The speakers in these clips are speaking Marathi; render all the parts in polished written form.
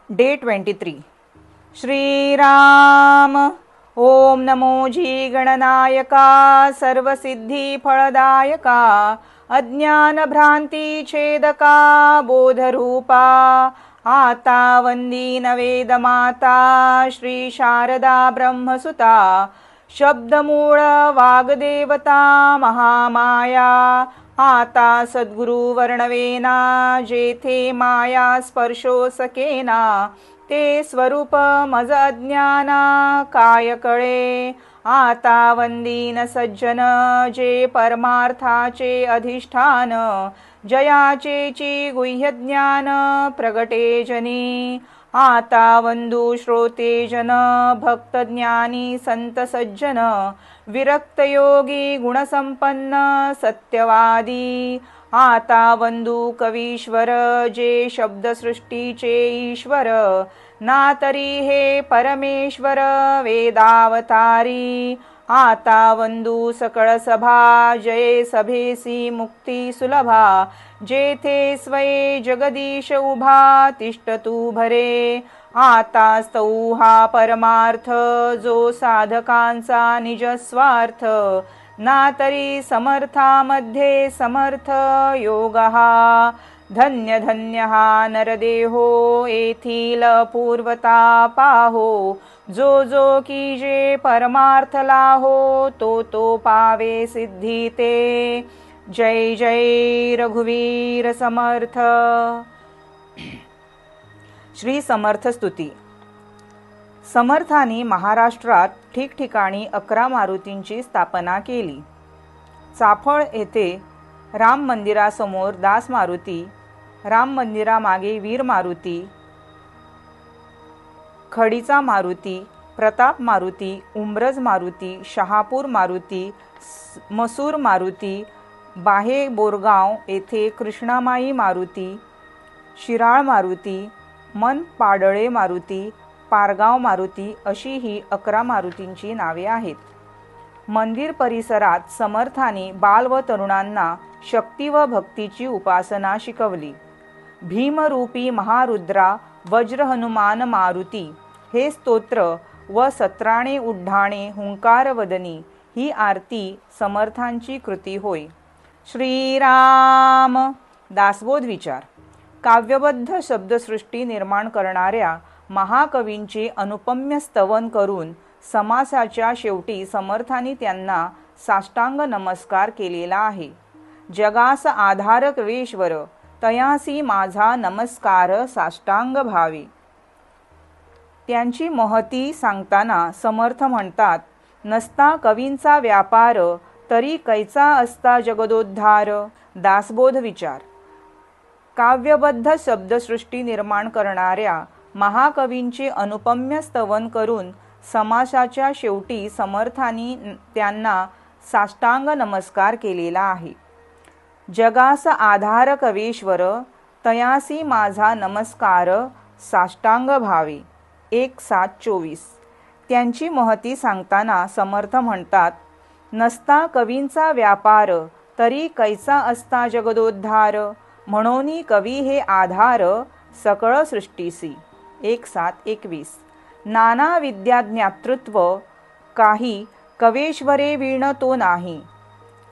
डे 23 श्रीराम। ओम नमो जी गणनायका सर्वसिद्धि फलदायका अज्ञान भ्रांति छेदका बोधरूपा आता वंदीन वेद माता श्री शारदा ब्रह्मसुता शब्दमूळ वाग्देवता महामाया आता सद्गुरु वर्णवेना जेथे माया स्पर्शो सकेना ते स्वरूप मज अज्ञाना काय कळे आता वंदीन सज्जन जे परमार्थाचे अधिष्ठान जयाचे ची गुह्य ज्ञान प्रगटे जनी आता वंदू श्रोते जन भक्त ज्ञानी संत सज्जन विरक्त योगी गुणसंपन्न सत्यवादी आता वंदू कवीश्वर जे शब्द सृष्टीचे ईश्वर ना तरी हे परमेश्वर वेदावतारी आता वंदू सकळ सभा जय सभेसी मुक्ती सुलभा जेथे स्वये जगदीश उभा तिष्ठतु भरे आता स्तौ हा परमार्थ जो साधकांचा निज स्वार्थ ना तरी समर्थामध्ये समर्थ योग हा धन्य धन्य हा नरदेहो येथील पूर्वता पाहो जो जो कीजे परमार्थ लाहो तो पावे सिद्धी ते जय जय रघुवीर समर्थ। श्री समर्थ स्तुती। समर्थांनी महाराष्ट्रात ठिकठिकाणी 11 मारुतींची स्थापना केली। चाफळ येथे राम मंदिरासमोर दास मारुती, राम मंदिरामागे वीर मारुती, खडीचा मारुती, प्रताप मारुती, उमरज मारुती, शहापूर मारुती, मसूर मारुती, बाहे बोरगाव येथे कृष्णामाई मारुती, शिराळ मारुती, मन पाडळे मारुती, पारगाव मारुती अशी ही 11 मारुतींची नावे आहेत। मंदिर परिसरात समर्थांनी बाल व तरुणांना शक्ती व भक्तीची उपासना शिकवली। भीमरूपी महारुद्रा वज्र हनुमान मारुती हे स्तोत्र व 17 उड्डाणे हुंकार वदनी ही आरती समर्थांची कृती होय। श्रीराम। दासबोध विचार। काव्यबद्ध शब्दसृष्टी निर्माण करणाऱ्या महाकवींचे अनुपम्य स्तवन करून समासाच्या शेवटी समर्थांनी त्यांना साष्टांग नमस्कार केलेला आहे। जगास आधारक वेश्वर तयासी माझा नमस्कार साष्टांग भावे। त्यांची महती सांगताना समर्थ म्हणतात, नसता कवींचा व्यापार तरी कैचा असता जगदोद्धार। दासबोध विचार। काव्यबद्ध शब्दसृष्टी निर्माण करणाऱ्या महाकवींचे अनुपम्य स्तवन करून समासाच्या शेवटी समर्थांनी त्यांना साष्टांग नमस्कार केलेला आहे। जगास आधार कवीश्वर तयासी माझा नमस्कार साष्टांग भावे। 1:7-24। त्यांची महती सांगताना समर्थ म्हणतात, नसता कवींचा व्यापार तरी कैसा असता जगदोद्धार म्हणोनी कवी हे आधार सकळ सृष्टीसी। 1:7-21। नाना विद्याज्ञातृत्व काही कवेश्वरे वीण तो नाही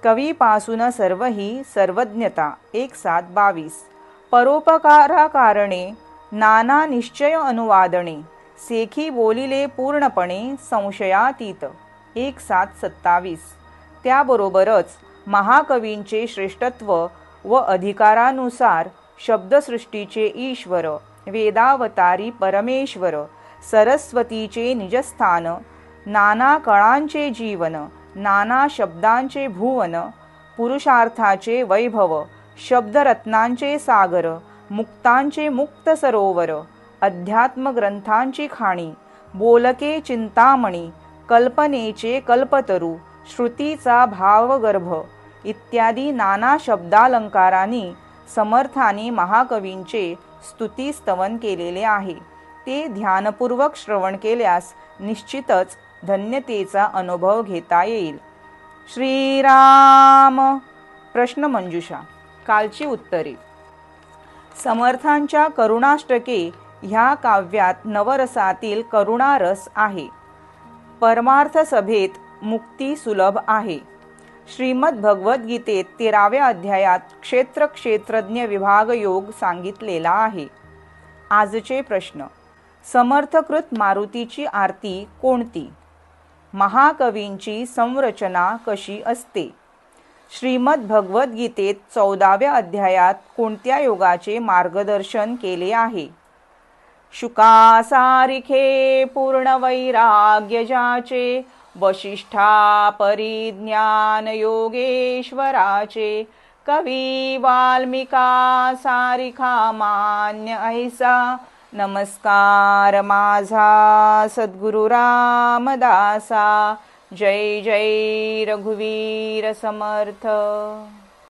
कवीपासून सर्वही सर्वज्ञता। 1:7-22। परोपकारा कारणे नाना निश्चय अनुवादणे सेखी बोलिले पूर्णपणे संशयातीत। 1:7-27। त्याबरोबरच महाकवींचे श्रेष्ठत्व व अधिकारानुसार शब्दसृष्टीचे ईश्वर वेदावतारी परमेश्वर सरस्वतीचे निजस्थान नाना कळांचे जीवन नाना शब्दांचे भुवन पुरुषार्थाचे वैभव शब्दरत्नांचे सागर मुक्तांचे मुक्त सरोवर अध्यात्म ग्रंथांची खाणी बोलके चिंतामणी कल्पनेचे कल्पतरू श्रुतीचा भावगर्भ इत्यादी नाना शब्दालंकारांनी समर्थांनी महाकवींचे स्तुती स्तवन केलेले आहे। ते ध्यानपूर्वक श्रवण केल्यास निश्चितच धन्यतेचा अनुभव घेता येईल। श्रीराम। प्रश्नमंजुषा। कालची उत्तरे। समर्थांच्या करुणाष्टके ह्या काव्यात नवरसातील करुणारस आहे. परमार्थ सभेत मुक्ती सुलभ आहे. श्रीमद भगवद्गीतेत 13व्या अध्यायात क्षेत्रज्ञ विभाग योग सांगितलेला आहे. आजचे प्रश्न: समर्थकृत मारुतीची आरती कोणती? महाकवींची संरचना कशी असते? श्रीमद भगवद्गीतेत 14व्या अध्यायात कोणत्या योगाचे मार्गदर्शन केले आहे? शुकासारिखे पूर्ण वैराग्य जाचे, वशिष्ठा परिज्ञान योगेश्वराचे, कवी वाल्मिका सारिखा मान्य ऐसा, नमस्कार माझा सद्गुरु रामदासा. जय जय रघुवीर समर्थ.